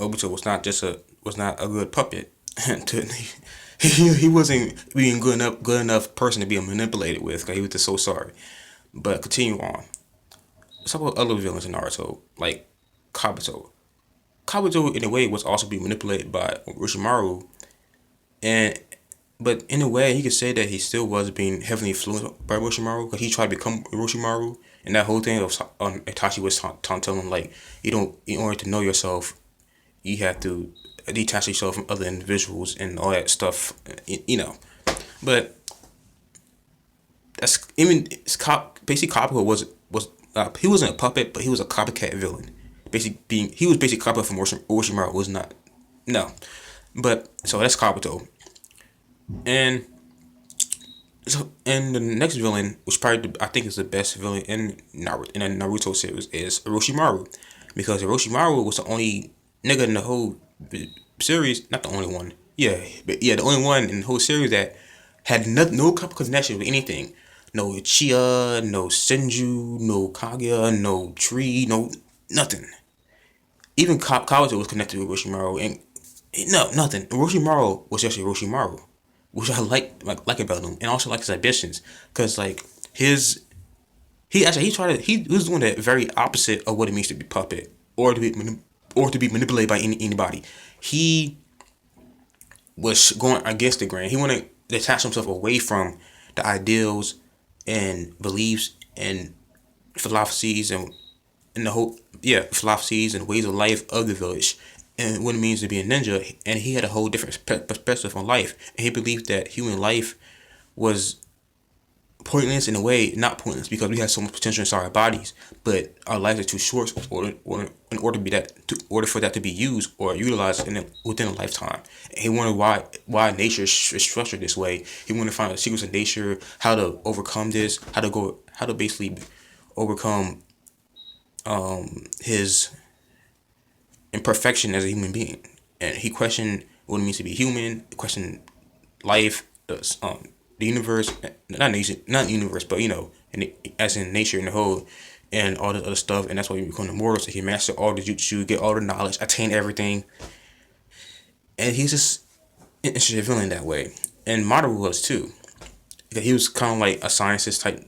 Obito was not a good puppet. to, he wasn't being good enough person to be manipulated with. Cause he was just so sorry. But continue on. Let's talk about other villains in Naruto, like Kabuto. Kabuto, in a way, was also being manipulated by Orochimaru, and but in a way, he could say that he still was being heavily influenced by Orochimaru because he tried to become Orochimaru, and that whole thing of Itachi was telling him like, you don't, in order to know yourself, you have to detach yourself from other individuals and all that stuff, But that's even basically Kabuto was he wasn't a puppet, but he was a copycat villain. He was basically copycat from Orochimaru was not no, but so that's Kabuto. And and the next villain, which probably I think is the best villain in the Naruto series, is Orochimaru, because Orochimaru was the only nigga in the whole series, not the only one, yeah, but yeah, the only one in the whole series that had no connection with anything, no Uchiha, no Senju, no Kaguya, no tree, no nothing. Even Kawato was connected with Orochimaru, and no, nothing. Orochimaru was just Orochimaru, which I like about him, and also like his ambitions, cause like his he tried to he was doing the very opposite of what it means to be puppet or to be manipulated by anybody. He was going against the grain. He wanted to detach himself away from the ideals and beliefs and philosophies and the whole philosophies and ways of life of the village and what it means to be a ninja. And he had a whole different perspective on life, and he believed that human life was pointless in a way, not pointless because we have so much potential inside our bodies, but our lives are too short in order to be in order for that to be used or utilized within a lifetime. And he wondered why nature is structured this way. He wanted to find the secrets of nature, how to overcome this, how to basically overcome his imperfection as a human being. And he questioned what it means to be human, questioned life, the universe, not the universe, but as in nature in the whole, and all the other stuff. And that's why you become immortal. So he mastered all the jutsu, get all the knowledge, attain everything, and he's just an interesting villain that way. And Madara was too, because he was kind of like a scientist type.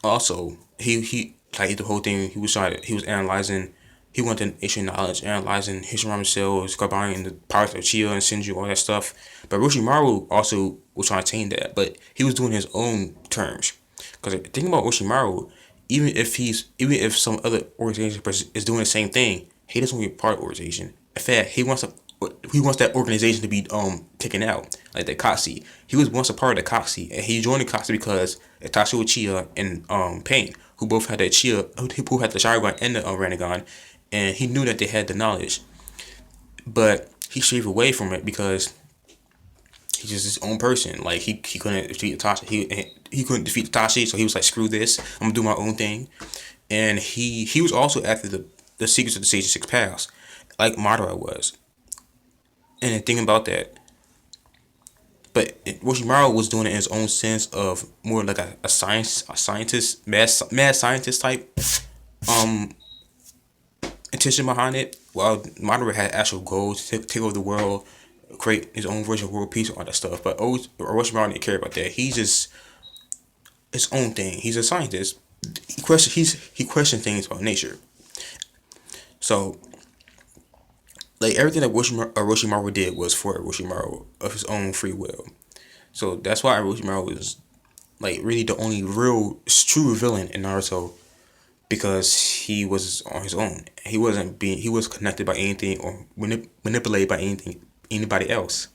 Also, he like the whole thing. He was analyzing. He wanted ancient knowledge, analyzing Hishiramen cells, combining the powers of Chia and Senju, all that stuff. But Orochimaru also was trying to attain that, but he was doing his own terms. Because think about Orochimaru, even if some other organization is doing the same thing, he doesn't want to be part of the organization. In fact, he wants that organization to be taken out, like the Katsu. He was once a part of the Katsu, and he joined the Katsu because Itachi Uchiha and Pain, who both had the Uchiha, who had the Sharingan and the Rinnegan, and he knew that they had the knowledge, but he strayed away from it because he's just his own person. Like he couldn't defeat Itachi. He couldn't defeat Itachi, so he was like, screw this, I'm gonna do my own thing. And he was also after the secrets of the Sage of Six Paths, like Madara was. And the thing about that, but Orochimaru was doing it in his own sense of more like a scientist, mad scientist type um intention behind it. While Madara had actual goals to take over the world, create his own version of world peace, all that stuff. But Orochimaru didn't care about that. He's just his own thing. He's a scientist. He questioned things about nature. So like everything that Orochimaru did was for Orochimaru of his own free will. So that's why Orochimaru was like really the only real true villain in Naruto, because he was on his own. He was connected by anything or manipulated by anybody else.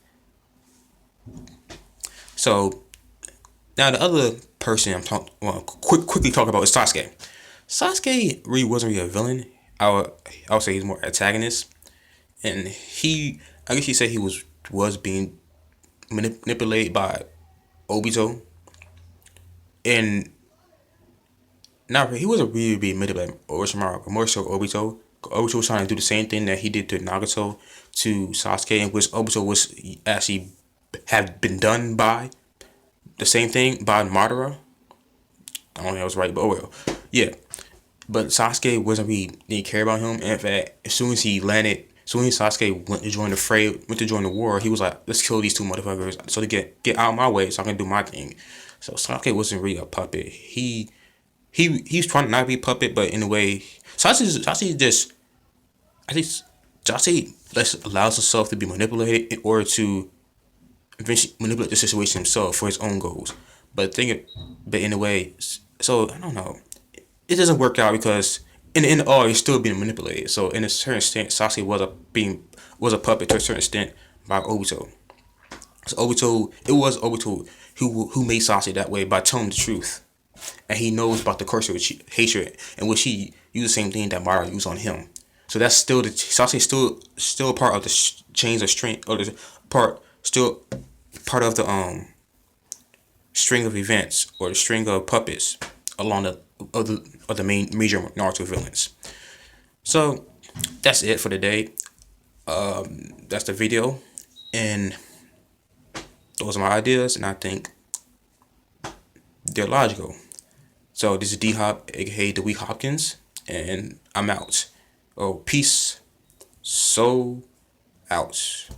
So now the other person quickly talk about is Sasuke. Sasuke really wasn't really a villain. I would say he's more antagonist, and I guess you say he was being manipulated by Obito, and not he wasn't really being manipulated by Orochimaru, but more so Obito. Obito was trying to do the same thing that he did to Nagato to Sasuke, in which Obito was actually have been done by the same thing by Madara. I don't think I was right, but oh well. Yeah. But Sasuke wasn't really didn't care about him. And in fact, as soon as he landed So when Sasuke went to join the war, he was like, "Let's kill these two motherfuckers so to get out of my way, so I can do my thing." So Sasuke wasn't really a puppet. He's trying to not be a puppet, but in a way, Sasuke just I think Sasuke allows himself to be manipulated in order to eventually manipulate the situation himself for his own goals. But in a way, so I don't know. It doesn't work out because in the all, he's still being manipulated. So in a certain extent, Sasuke was a puppet to a certain extent by Obito. So Obito, it was Obito who made Sasuke that way by telling him the truth, and he knows about the curse of hatred, and which he used the same thing that Madara used on him. So that's still the Sasuke still part of the chains of strength, or the still part of the string of events or the string of puppets along the main major Naruto villains. So that's it for today. That's the video, and those are my ideas, and I think they're logical. So this is D Hop, aka the Weak Hopkins, and I'm out. Oh, peace. So out.